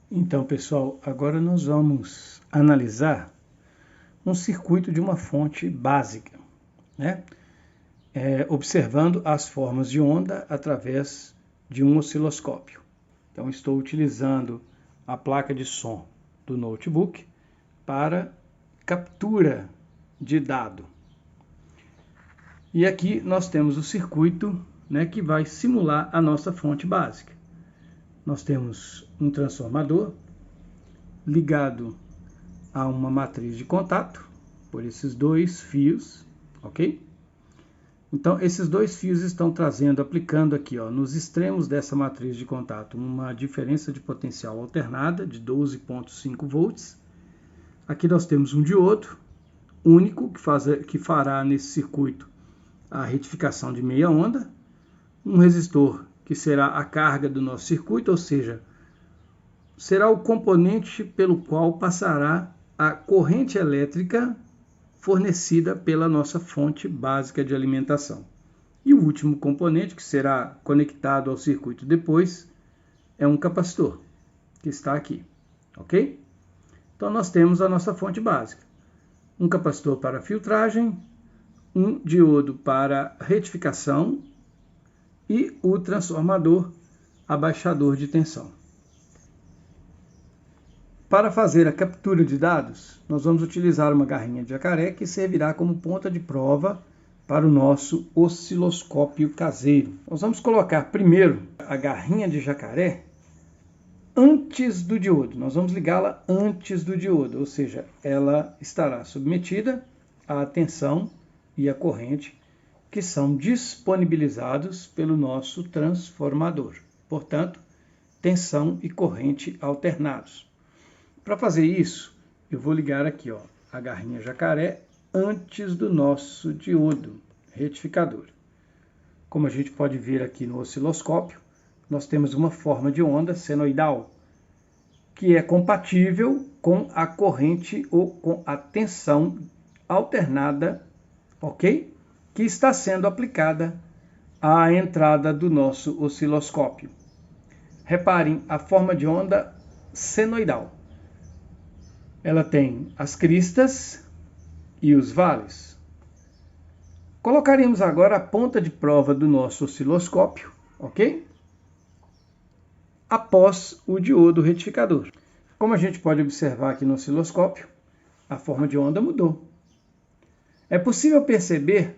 Então, pessoal, agora nós vamos analisar um circuito de uma fonte básica, né? Observando as formas de onda através de um osciloscópio. Então, estou utilizando a placa de som do notebook para captura de dado. E aqui nós temos o circuito, né, que vai simular a nossa fonte básica. Nós temos um transformador ligado a uma matriz de contato por esses dois fios, ok? Então, esses dois fios estão aplicando aqui, ó, nos extremos dessa matriz de contato, uma diferença de potencial alternada de 12,5 volts. Aqui nós temos um diodo único que fará nesse circuito a retificação de meia onda, um resistor que será a carga do nosso circuito, ou seja, será o componente pelo qual passará a corrente elétrica fornecida pela nossa fonte básica de alimentação. E o último componente, que será conectado ao circuito depois, é um capacitor, que está aqui, ok? Então, nós temos a nossa fonte básica. Um capacitor para filtragem, um diodo para retificação e o transformador abaixador de tensão. Para fazer a captura de dados, nós vamos utilizar uma garrinha de jacaré que servirá como ponta de prova para o nosso osciloscópio caseiro. Nós vamos colocar primeiro a garrinha de jacaré antes do diodo. Nós vamos ligá-la antes do diodo, ou seja, ela estará submetida à tensão e à corrente que são disponibilizados pelo nosso transformador. Portanto, tensão e corrente alternados. Para fazer isso, eu vou ligar aqui, ó, a garrinha jacaré antes do nosso diodo retificador. Como a gente pode ver aqui no osciloscópio, nós temos uma forma de onda senoidal, que é compatível com a corrente ou com a tensão alternada, ok? Que está sendo aplicada à entrada do nosso osciloscópio. Reparem a forma de onda senoidal. Ela tem as cristas e os vales. Colocaremos agora a ponta de prova do nosso osciloscópio, ok? Após o diodo retificador. Como a gente pode observar aqui no osciloscópio, a forma de onda mudou. É possível perceber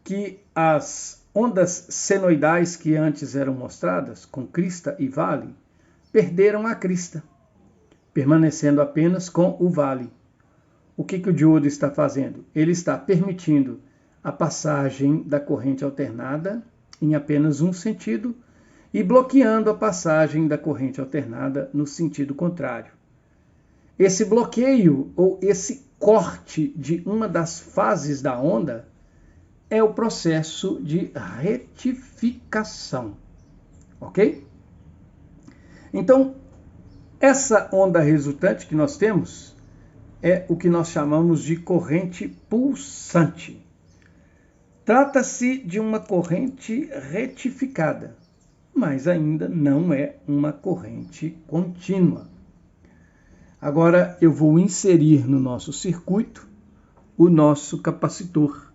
que as ondas senoidais que antes eram mostradas, com crista e vale, perderam a crista, permanecendo apenas com o vale. O que o diodo está fazendo? Ele está permitindo a passagem da corrente alternada em apenas um sentido e bloqueando a passagem da corrente alternada no sentido contrário. Esse bloqueio ou esse corte de uma das fases da onda é o processo de retificação, ok? Então, essa onda resultante que nós temos é o que nós chamamos de corrente pulsante. Trata-se de uma corrente retificada, mas ainda não é uma corrente contínua. Agora eu vou inserir no nosso circuito o nosso capacitor,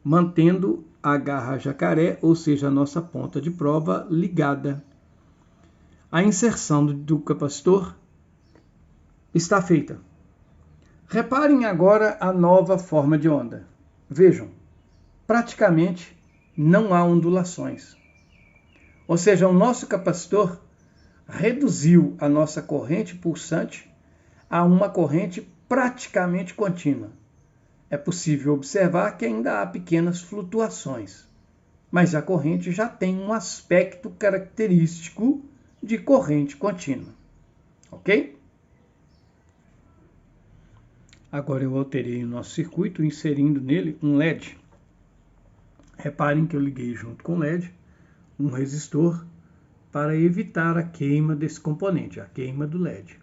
mantendo a garra jacaré, ou seja, a nossa ponta de prova, ligada. A inserção do capacitor está feita. Reparem agora a nova forma de onda. Vejam, praticamente não há ondulações. Ou seja, o nosso capacitor reduziu a nossa corrente pulsante a uma corrente praticamente contínua. É possível observar que ainda há pequenas flutuações, mas a corrente já tem um aspecto característico de corrente contínua, ok? Agora eu alterei o nosso circuito, inserindo nele um LED. Reparem que eu liguei junto com o LED um resistor para evitar a queima desse componente, a queima do LED.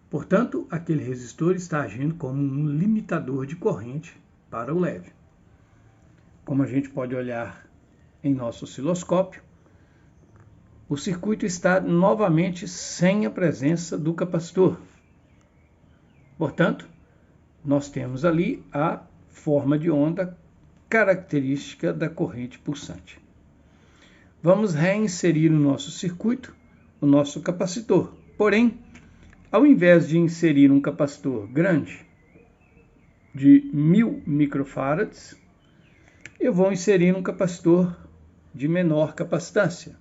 Portanto, aquele resistor está agindo como um limitador de corrente para o LED. Como a gente pode olhar em nosso osciloscópio, o circuito está novamente sem a presença do capacitor. Portanto, nós temos ali a forma de onda característica da corrente pulsante. Vamos reinserir no nosso circuito o nosso capacitor. Porém, ao invés de inserir um capacitor grande de 1000 microfarads, eu vou inserir um capacitor de menor capacitância,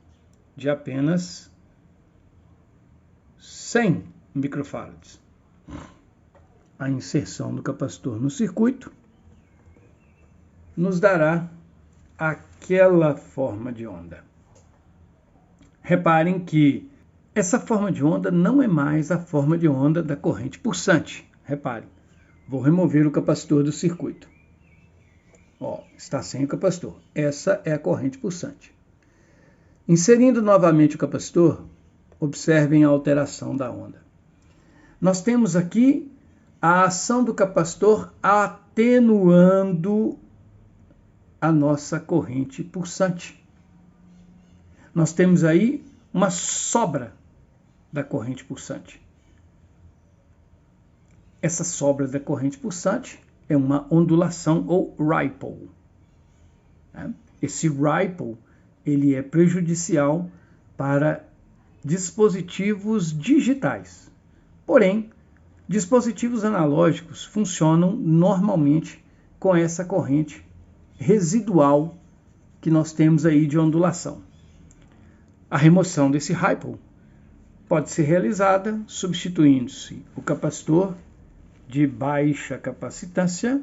de apenas 100 microfarads. A inserção do capacitor no circuito nos dará aquela forma de onda. Reparem que essa forma de onda não é mais a forma de onda da corrente pulsante. Reparem, vou remover o capacitor do circuito. Está sem o capacitor. Essa é a corrente pulsante. Inserindo novamente o capacitor, observem a alteração da onda. Nós temos aqui a ação do capacitor atenuando a nossa corrente pulsante. Nós temos aí uma sobra da corrente pulsante. Essa sobra da corrente pulsante é uma ondulação ou ripple. Esse ripple ele é prejudicial para dispositivos digitais. Porém, dispositivos analógicos funcionam normalmente com essa corrente residual que nós temos aí de ondulação. A remoção desse ripple pode ser realizada substituindo-se o capacitor de baixa capacitância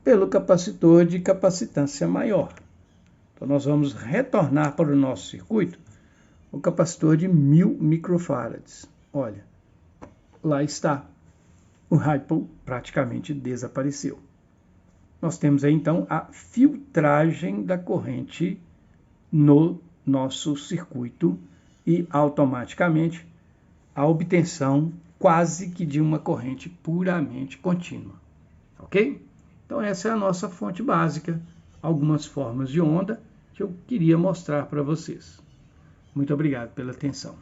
pelo capacitor de capacitância maior. Então, nós vamos retornar para o nosso circuito o capacitor de 1000 microfarads. Olha, lá está. O ripple praticamente desapareceu. Nós temos aí, então, a filtragem da corrente no nosso circuito e, automaticamente, a obtenção quase que de uma corrente puramente contínua. Ok? Então, essa é a nossa fonte básica, algumas formas de onda que eu queria mostrar para vocês. Muito obrigado pela atenção.